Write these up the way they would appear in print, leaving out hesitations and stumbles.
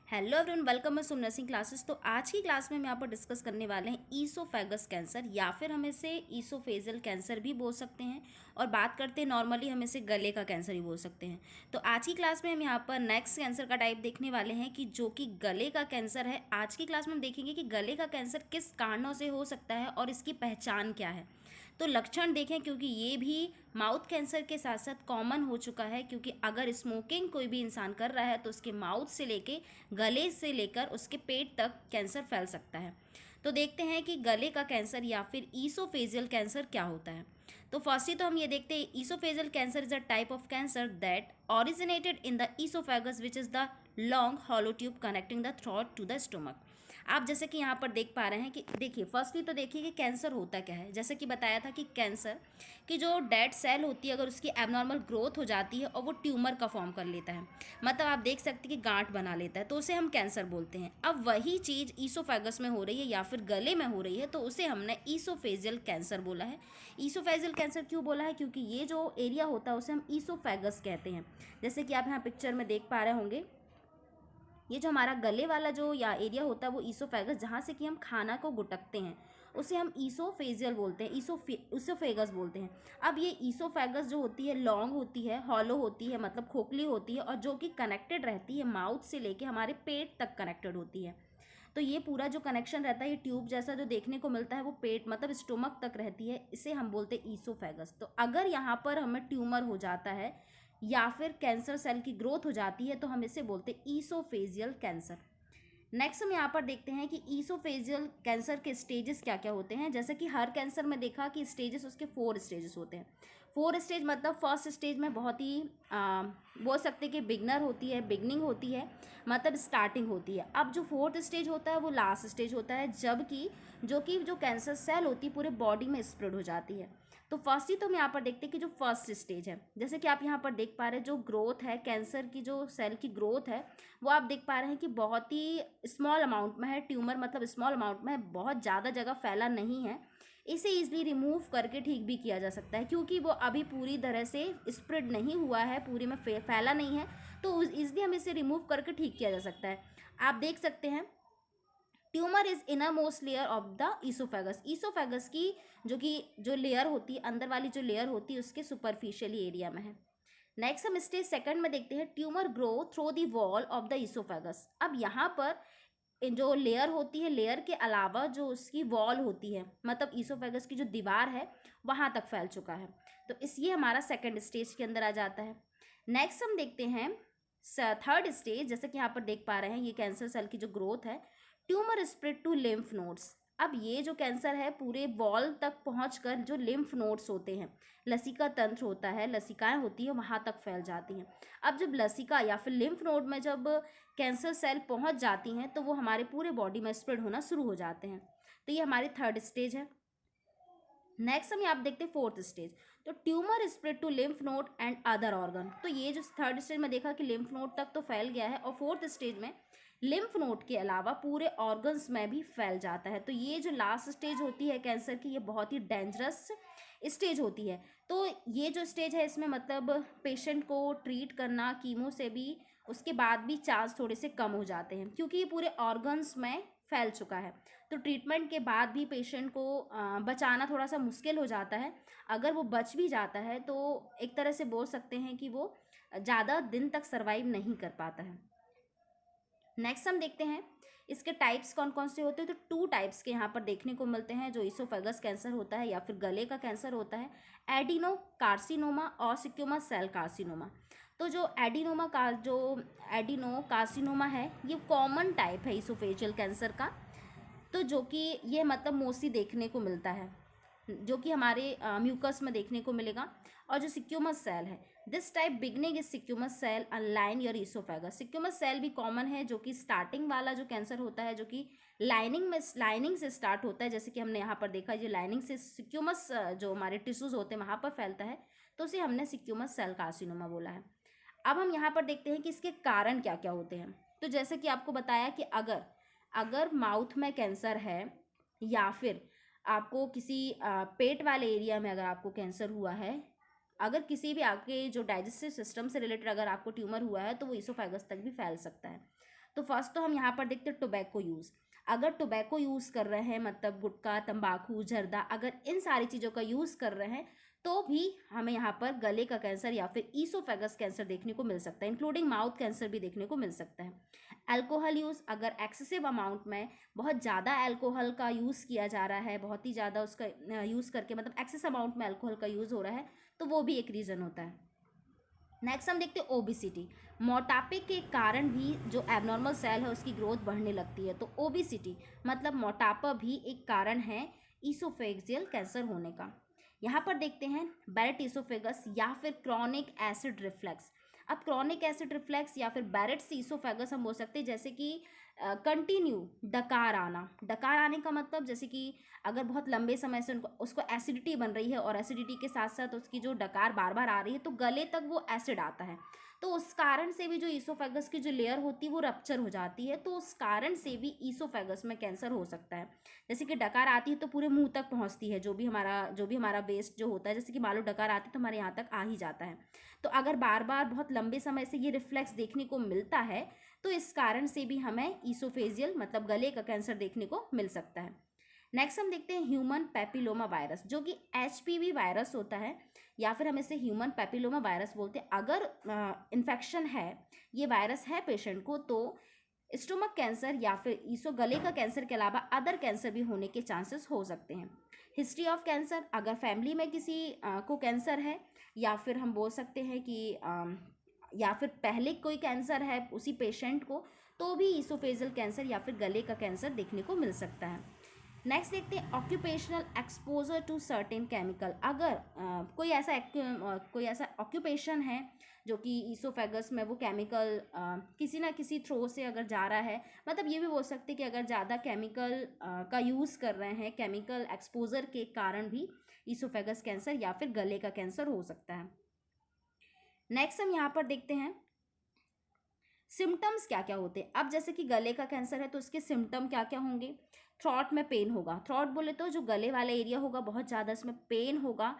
Hello everyone, welcome to nursing classes. तो आज की क्लास में हम यहाँ पर डिस्कस करने वाले हैं ईसोफेगस कैंसर, या फिर हम इसे ईसोफेजियल कैंसर भी बोल सकते हैं, और बात करते हैं नॉर्मली हम इसे गले का कैंसर भी बोल सकते हैं। तो आज की क्लास में हम यहाँ पर नेक्स्ट कैंसर का टाइप देखने वाले हैं कि जो कि गले का कैंसर है। आज की क्लास में हम देखेंगे कि गले का कैंसर किस कारणों से हो सकता है और इसकी पहचान क्या है। तो लक्षण देखें, क्योंकि ये भी माउथ कैंसर के साथ साथ कॉमन हो चुका है, क्योंकि अगर स्मोकिंग कोई भी इंसान कर रहा है तो उसके माउथ से लेके गले से लेकर उसके पेट तक कैंसर फैल सकता है। तो देखते हैं कि गले का कैंसर या फिर ईसोफेजियल कैंसर क्या होता है। तो फर्स्टली तो हम ये देखते हैं, oesophageal cancer is a type of cancer that originated in the oesophagus which is the long hollow tube connecting the throat to the stomach. आप जैसे कि यहाँ पर देख पा रहे हैं कि देखिए, फर्स्टली तो देखिए कि कैंसर होता क्या है। जैसे कि बताया था कि कैंसर की जो डेड सेल होती है, अगर उसकी एबनॉर्मल ग्रोथ हो जाती है और वो ट्यूमर का फॉर्म कर लेता है, मतलब आप देख सकते हैं कि गांठ बना लेता है, तो उसे हम कैंसर बोलते हैं। अब वही चीज़ ईसोफेगस में हो रही है या फिर गले में हो रही है, तो उसे हमने ईसोफेजियल कैंसर बोला है। ईसोफेजियल कैंसर क्यों बोला है? क्योंकि ये जो एरिया होता है उसे हम ईसोफेगस कहते हैं। जैसे कि आप यहाँ पिक्चर में देख पा रहे होंगे, ये जो हमारा गले वाला जो या एरिया होता है वो ईसोफेगस, जहाँ से कि हम खाना को गुटकते हैं, उसे हम ईसोफेजियल बोलते हैं, ईसोफेगस बोलते हैं। अब ये ईसोफेगस जो होती है लॉन्ग होती है, हॉलो होती है, मतलब खोखली होती है, और जो कि कनेक्टेड रहती है माउथ से लेके हमारे पेट तक कनेक्टेड होती है। तो ये पूरा जो कनेक्शन रहता है, ये ट्यूब जैसा जो देखने को मिलता है, वो पेट मतलब स्टोमक तक रहती है, इसे हम बोलते हैं ईसोफेगस। तो अगर यहाँ पर हमें ट्यूमर हो जाता है या फिर कैंसर सेल की ग्रोथ हो जाती है तो हम इसे बोलते हैं ईसोफेजियल कैंसर। नेक्स्ट हम यहाँ पर देखते हैं कि ईसोफेजियल कैंसर के स्टेजेस क्या क्या होते हैं। जैसे कि हर कैंसर में देखा कि स्टेजेस उसके 4 स्टेजेस होते हैं। 4 स्टेज मतलब फर्स्ट स्टेज में बहुत ही बोल सकते हैं कि बिगनर होती है, बिगनिंग होती है, मतलब स्टार्टिंग होती है। अब जो 4th स्टेज होता है वो लास्ट स्टेज होता है, जबकि जो कैंसर सेल होती है पूरे बॉडी में स्प्रेड हो जाती है। तो फर्स्ट ही तो हम यहाँ पर देखते हैं कि जो फर्स्ट स्टेज है, जैसे कि आप यहाँ पर देख पा रहे हैं, जो ग्रोथ है कैंसर की, जो सेल की ग्रोथ है वो आप देख पा रहे हैं कि बहुत ही स्मॉल अमाउंट में है। ट्यूमर मतलब स्मॉल अमाउंट में है, बहुत ज़्यादा जगह फैला नहीं है। इसे ईजिली रिमूव करके ठीक भी किया जा सकता है, क्योंकि वो अभी पूरी तरह से स्प्रेड नहीं हुआ है, पूरी में फैला नहीं है, तो ईजिली हम इसे रिमूव करके ठीक किया जा सकता है। आप देख सकते हैं tumour is inner most layer of the oesophagus. Oesophagus की जो लेयर होती है, अंदर वाली जो लेयर होती है, उसके सुपरफिशियल एरिया में है। नेक्स्ट हम स्टेज सेकंड में देखते हैं, tumour grow through the wall of the oesophagus. अब यहाँ पर जो लेयर होती है, लेयर के अलावा जो उसकी वॉल होती है, मतलब ईसोफेगस की जो दीवार है वहाँ तक फैल चुका है, तो ये हमारा सेकंड स्टेज के अंदर आ जाता है। नेक्स्ट हम देखते हैं थर्ड स्टेज। जैसे कि यहाँ पर देख पा रहे हैं, ये कैंसर सेल की जो ग्रोथ है, tumour spread to lymph nodes. अब ये जो कैंसर है पूरे वॉल तक पहुंचकर जो लिम्फ नोड्स होते हैं, लसिका तंत्र होता है, लसिकाएं होती है, वहां तक फैल जाती हैं। अब जब लसिका या फिर लिम्फ नोड में जब कैंसर सेल पहुंच जाती हैं तो वो हमारे पूरे बॉडी में स्प्रेड होना शुरू हो जाते हैं। तो ये हमारी थर्ड स्टेज है। नेक्स्ट हम यहाँ देखते हैं फोर्थ स्टेज। तो tumour spread to lymph node and other organ. तो ये जो थर्ड स्टेज में देखा कि लिम्फ नोड तक तो फैल गया है, और फोर्थ स्टेज में लिम्फ नोड के अलावा पूरे ऑर्गन्स में भी फैल जाता है। तो ये जो लास्ट स्टेज होती है कैंसर की, ये बहुत ही डेंजरस स्टेज होती है। तो ये जो स्टेज है इसमें मतलब पेशेंट को ट्रीट करना कीमो से भी, उसके बाद भी चांस थोड़े से कम हो जाते हैं, क्योंकि ये पूरे ऑर्गन्स में फैल चुका है। तो ट्रीटमेंट के बाद भी पेशेंट को बचाना थोड़ा सा मुश्किल हो जाता है। अगर वो बच भी जाता है तो एक तरह से बोल सकते हैं कि वो ज़्यादा दिन तक सर्वाइव नहीं कर पाता है। नेक्स्ट हम देखते हैं इसके टाइप्स कौन कौन से होते हैं। तो 2 टाइप्स के यहाँ पर देखने को मिलते हैं जो ईसोफेगस कैंसर होता है या फिर गले का कैंसर होता है, एडिनो कार्सिनोमा और स्क्विमस सेल कार्सिनोमा। तो जो एडिनो कार्सिनोमा है, ये कॉमन टाइप है ईसोफेजियल कैंसर का, तो जो कि ये मतलब मोस्टली देखने को मिलता है, जो कि हमारे म्यूकस में देखने को मिलेगा। और जो सिक्यूमस सेल है, this type beginning is squamous cell line your oesophagus. Squamous cell भी कॉमन है, जो कि स्टार्टिंग वाला जो कैंसर होता है, जो कि लाइनिंग से स्टार्ट होता है। जैसे कि हमने यहाँ पर देखा, जो लाइनिंग से सिक्यूमस जो हमारे टिश्यूज होते हैं वहाँ पर फैलता है, तो उसे हमने सिक्यूमस सेल कार्सिनोमा बोला है। अब हम यहाँ पर देखते हैं कि इसके कारण क्या क्या होते हैं। तो जैसे कि आपको बताया कि अगर माउथ में कैंसर है, या फिर आपको किसी पेट वाले एरिया में अगर आपको कैंसर हुआ है, अगर किसी भी आपके जो डाइजेस्टिव सिस्टम से रिलेटेड अगर आपको ट्यूमर हुआ है, तो वो ईसोफेगस तक भी फैल सकता है। तो फर्स्ट तो हम यहाँ पर देखते हैं टोबैको यूज़। अगर टोबैको यूज़ कर रहे हैं, मतलब गुटखा, तंबाकू, जर्दा, अगर इन सारी चीज़ों का यूज़ कर रहे हैं तो भी हमें यहाँ पर गले का कैंसर या फिर ईसोफेगस कैंसर देखने को मिल सकता है, इंक्लूडिंग माउथ कैंसर भी देखने को मिल सकता है। अल्कोहल यूज़, अगर एक्सेसिव अमाउंट में बहुत ज़्यादा अल्कोहल का यूज़ किया जा रहा है, बहुत ही ज़्यादा उसका यूज़ करके, मतलब एक्सेस अमाउंट में अल्कोहल का यूज़ हो रहा है, तो वो भी एक रीज़न होता है। नेक्स्ट हम देखते हैं ओबिसिटी। मोटापे के कारण भी जो एबनॉर्मल सेल है उसकी ग्रोथ बढ़ने लगती है, तो ओबिसिटी मतलब मोटापा भी एक कारण है ईसोफेजियल कैंसर होने का। यहाँ पर देखते हैं बैरेट ईसोफेगस या फिर क्रॉनिक एसिड रिफ्लक्स। अब क्रॉनिक एसिड रिफ्लक्स या फिर बैरेट्स ईसोफेगस हम बोल सकते हैं, जैसे कि कंटिन्यू डकार आना। डकार आने का मतलब जैसे कि अगर बहुत लंबे समय से उसको एसिडिटी बन रही है और एसिडिटी के साथ साथ उसकी जो डकार बार बार आ रही है, तो गले तक वो एसिड आता है, तो उस कारण से भी जो ईसोफेगस की जो लेयर होती है वो रप्चर हो जाती है, तो उस कारण से भी ईसोफेगस में कैंसर हो सकता है। जैसे कि डकार आती है तो पूरे मुंह तक पहुंचती है, जो भी हमारा वेस्ट जो होता है, जैसे कि मान लो डकार आती है तो हमारे यहाँ तक आ ही जाता है। तो अगर बार बार बहुत लंबे समय से ये रिफ्लेक्स देखने को मिलता है तो इस कारण से भी हमें ईसोफेजियल मतलब गले का कैंसर देखने को मिल सकता है। नेक्स्ट हम देखते हैं ह्यूमन पैपिलोमा वायरस, जो कि HPV वायरस होता है या फिर हम इसे ह्यूमन पैपिलोमा वायरस बोलते हैं। अगर इन्फेक्शन है, ये वायरस है पेशेंट को, तो स्टोमक कैंसर या फिर गले का कैंसर के अलावा अदर कैंसर भी होने के चांसेस हो सकते हैं। हिस्ट्री ऑफ कैंसर, अगर फैमिली में किसी को कैंसर है या फिर हम बोल सकते हैं कि या फिर पहले कोई कैंसर है उसी पेशेंट को, तो भी ईसोफेजियल कैंसर या फिर गले का कैंसर देखने को मिल सकता है। नेक्स्ट देखते हैं occupational exposure to certain chemical. अगर कोई ऐसा ऑक्यूपेशन है जो कि ईसोफेगस में वो केमिकल किसी ना किसी थ्रो से अगर जा रहा है, मतलब ये भी बोल सकते हैं कि अगर ज़्यादा केमिकल का यूज़ कर रहे हैं, केमिकल एक्सपोजर के कारण भी ईसोफेगस कैंसर या फिर गले का कैंसर हो सकता है। नेक्स्ट हम यहाँ पर देखते हैं सिम्टम्स क्या क्या होते हैं। अब जैसे कि गले का कैंसर है तो उसके सिम्टम क्या क्या होंगे। थ्रॉट में पेन होगा, थ्रॉट बोले तो जो गले वाला एरिया होगा बहुत ज़्यादा इसमें पेन होगा।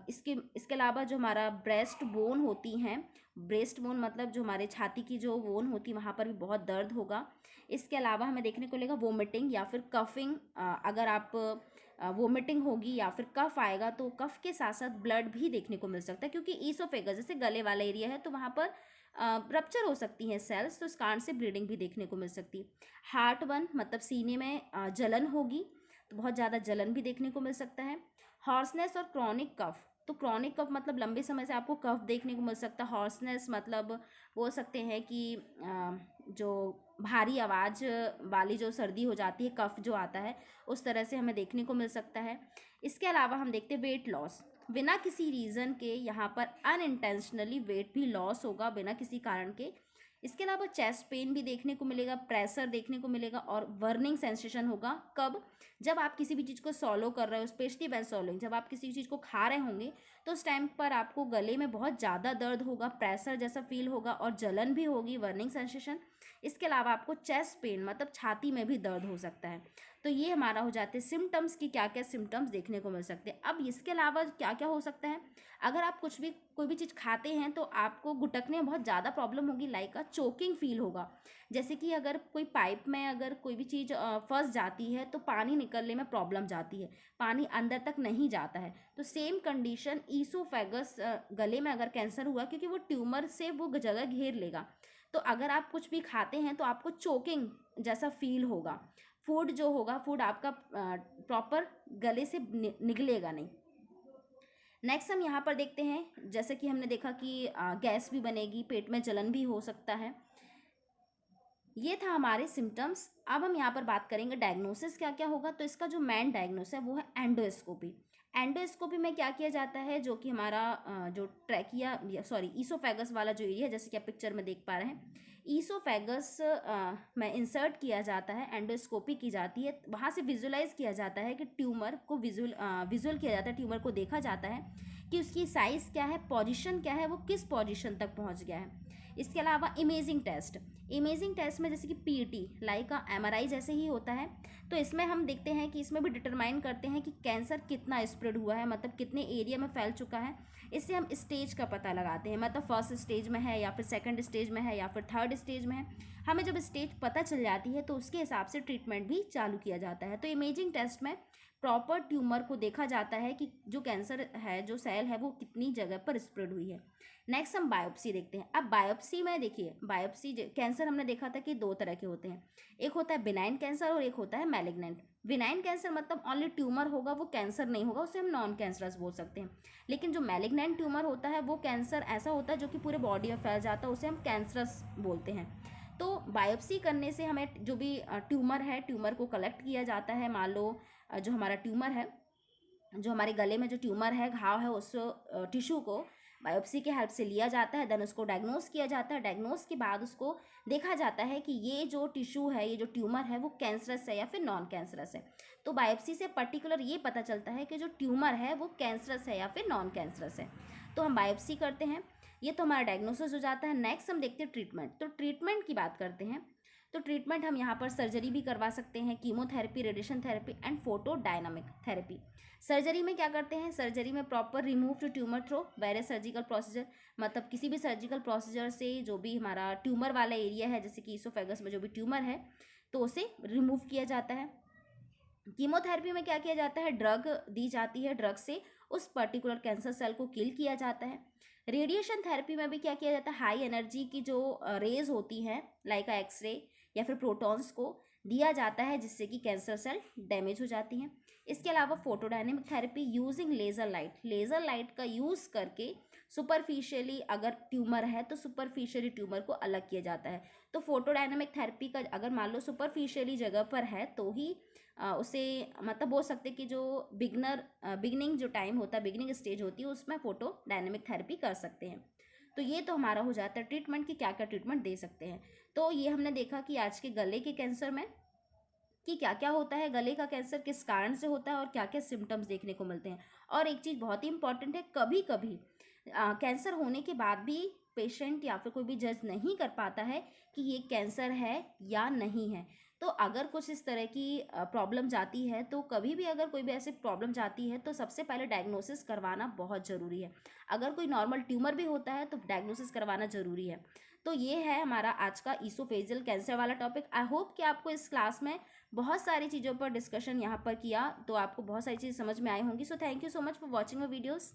इसके अलावा जो हमारा ब्रेस्ट बोन होती हैं, ब्रेस्ट बोन मतलब जो हमारे छाती की जो बोन होती है वहाँ पर भी बहुत दर्द होगा। इसके अलावा हमें देखने को मिलेगा वोमिटिंग या फिर कफिंग। अगर आप वोमिटिंग होगी या फिर कफ आएगा तो कफ के साथ साथ ब्लड भी देखने को मिल सकता है, क्योंकि ईसोफेगस जैसे गले वाला एरिया है तो वहाँ पर रप्चर हो सकती हैं सेल्स, तो इस कारण से ब्लीडिंग भी देखने को मिल सकती है। हार्ट बर्न मतलब सीने में जलन होगी, तो बहुत ज़्यादा जलन भी देखने को मिल सकता है। हॉर्सनेस और क्रॉनिक कफ, तो क्रॉनिक कफ मतलब लंबे समय से आपको कफ देखने को मिल सकता है। हॉर्सनेस मतलब बोल सकते हैं कि जो भारी आवाज़ वाली जो सर्दी हो जाती है, कफ जो आता है उस तरह से हमें देखने को मिल सकता है। इसके अलावा हम देखते हैं वेट लॉस, बिना किसी रीज़न के यहाँ पर अनइंटेंशनली वेट भी लॉस होगा बिना किसी कारण के। इसके अलावा चेस्ट पेन भी देखने को मिलेगा, प्रेशर देखने को मिलेगा और बर्निंग सेंसेशन होगा। कब? जब आप किसी भी चीज़ को सॉलो कर रहे हो, स्पेशली व्हेन सॉलोइंग, जब आप किसी चीज़ को खा रहे होंगे तो उस टाइम पर आपको गले में बहुत ज़्यादा दर्द होगा, प्रेशर जैसा फील होगा और जलन भी होगी, बर्निंग सेंसेशन। इसके अलावा आपको चेस्ट पेन मतलब छाती में भी दर्द हो सकता है। तो ये हमारा हो जाते हैं सिम्टम्स की क्या क्या सिम्टम्स देखने को मिल सकते हैं। अब इसके अलावा क्या क्या हो सकता है, अगर आप कोई भी चीज़ खाते हैं तो आपको गुटकने में बहुत ज़्यादा प्रॉब्लम होगी, लाइक चोकिंग फील होगा। जैसे कि अगर कोई पाइप में अगर कोई भी चीज़ फंस जाती है तो पानी निकलने में प्रॉब्लम जाती है, पानी अंदर तक नहीं जाता है। तो सेम कंडीशन ईसोफेगस गले में अगर कैंसर हुआ, क्योंकि वो ट्यूमर से वो जगह घेर लेगा, तो अगर आप कुछ भी खाते हैं तो आपको चोकिंग जैसा फील होगा। फूड जो होगा, फूड आपका प्रॉपर गले से निकलेगा नहीं। नेक्स्ट हम यहाँ पर देखते हैं, जैसे कि हमने देखा कि गैस भी बनेगी, पेट में जलन भी हो सकता है। ये था हमारे सिम्टम्स। अब हम यहाँ पर बात करेंगे डायग्नोसिस क्या क्या होगा। तो इसका जो मेन डायग्नोसिस है वो है एंडोस्कोपी। एंडोस्कोपी में क्या किया जाता है, जो कि हमारा जो ईसोफेगस वाला जो एरिया है, जैसे कि आप पिक्चर में देख पा रहे हैं, ईसोफेगस में इंसर्ट किया जाता है, एंडोस्कोपी की जाती है। वहाँ से विजुलाइज किया जाता है कि ट्यूमर को विजुअल किया जाता है, ट्यूमर को देखा जाता है कि उसकी साइज़ क्या है, पोजीशन क्या है, वो किस पोजीशन तक पहुँच गया है। इसके अलावा इमेजिंग टेस्ट में जैसे कि पीटी लाइक एमआरआई जैसे ही होता है, तो इसमें हम देखते हैं कि इसमें भी डिटरमाइन करते हैं कि कैंसर कितना स्प्रेड हुआ है, मतलब कितने एरिया में फैल चुका है। इससे हम स्टेज का पता लगाते हैं, मतलब फर्स्ट स्टेज में है या फिर सेकंड स्टेज में है या फिर थर्ड स्टेज में है। हमें जब स्टेज पता चल जाती है तो उसके हिसाब से ट्रीटमेंट भी चालू किया जाता है। तो इमेजिंग टेस्ट में प्रॉपर ट्यूमर को देखा जाता है कि जो कैंसर है, जो सेल है, वो कितनी जगह पर स्प्रेड हुई है। नेक्स्ट हम बायोप्सी देखते हैं। अब बायोप्सी में देखिए, बायोप्सी कैंसर हमने देखा था कि 2 तरह के होते हैं, एक होता है बिनाइन कैंसर और एक होता है मैलिग्नेंट। बिनाइन कैंसर मतलब ओनली ट्यूमर होगा, वो कैंसर नहीं होगा, उसे हम नॉन कैंसरस बोल सकते हैं। लेकिन जो मैलिग्नेंट ट्यूमर होता है वो कैंसर ऐसा होता है जो कि पूरे बॉडी में फैल जाता है, उसे हम कैंसरस बोलते हैं। तो बायोप्सी करने से हमें जो भी ट्यूमर है, ट्यूमर को कलेक्ट किया जाता है। मान लो जो हमारा ट्यूमर है, जो हमारे गले में जो ट्यूमर है, घाव है, उस टिश्यू को बायोप्सी के हेल्प से लिया जाता है। देन उसको डायग्नोस किया जाता है। डायग्नोस के बाद उसको देखा जाता है कि ये जो टिश्यू है, ये जो ट्यूमर है, वो कैंसरस है या फिर नॉन कैंसरस है। तो बायोप्सी से पर्टिकुलर ये पता चलता है कि जो ट्यूमर है वो कैंसरस है या फिर नॉन कैंसरस है। तो हम बायोप्सी करते हैं, ये तो हमारा डायग्नोसिस हो जाता है। नेक्स्ट हम देखते हैं ट्रीटमेंट। तो ट्रीटमेंट की बात करते हैं, तो ट्रीटमेंट हम यहाँ पर सर्जरी भी करवा सकते हैं, chemotherapy, radiation therapy and photodynamic therapy. Surgery में क्या करते हैं, सर्जरी में proper remove to tumour through various surgical procedure, मतलब किसी भी सर्जिकल प्रोसीजर से जो भी हमारा ट्यूमर वाला एरिया है, जैसे कि ईसोफेगस में जो भी ट्यूमर है, तो उसे रिमूव किया जाता है। कीमोथेरेपी में क्या किया जाता है, ड्रग दी जाती है, ड्रग से उस पर्टिकुलर कैंसर सेल को किल किया जाता है। रेडिएशन थेरेपी में भी क्या किया जाता है, हाई एनर्जी की जो रेज होती हैं लाइक एक्सरे या फिर प्रोटॉन्स को दिया जाता है, जिससे कि कैंसर सेल डैमेज हो जाती हैं। इसके अलावा photodynamic therapy using laser light का यूज़ करके सुपरफिशियली अगर ट्यूमर है तो सुपरफिशियली ट्यूमर को अलग किया जाता है। तो फोटोडायनेमिक थेरेपी का अगर मान लो सुपरफिशियली जगह पर है तो ही उसे मतलब बोल सकते कि जो बिगनिंग जो टाइम होता है, बिगनिंग स्टेज होती है, उसमें फोटोडायनेमिक थेरेपी कर सकते हैं। तो ये तो हमारा हो जाता है ट्रीटमेंट की क्या क्या ट्रीटमेंट दे सकते हैं। तो ये हमने देखा कि आज के गले के कैंसर में कि क्या क्या होता है, गले का कैंसर किस कारण से होता है और क्या क्या सिम्टम्स देखने को मिलते हैं। और एक चीज़ बहुत ही इंपॉर्टेंट है, कभी कभी कैंसर होने के बाद भी पेशेंट या फिर कोई भी जज नहीं कर पाता है कि ये कैंसर है या नहीं है। तो अगर कुछ इस तरह की प्रॉब्लम जाती है, तो कभी भी अगर कोई भी ऐसी प्रॉब्लम जाती है तो सबसे पहले डायग्नोसिस करवाना बहुत ज़रूरी है। अगर कोई नॉर्मल ट्यूमर भी होता है तो डायग्नोसिस करवाना ज़रूरी है। तो ये है हमारा आज का ईसोफेजियल कैंसर वाला टॉपिक। आई होप कि आपको इस क्लास में बहुत सारी चीज़ों पर डिस्कशन यहाँ पर किया, तो आपको बहुत सारी चीज़ें समझ में आई होंगी। So thank you so much for watching my videos.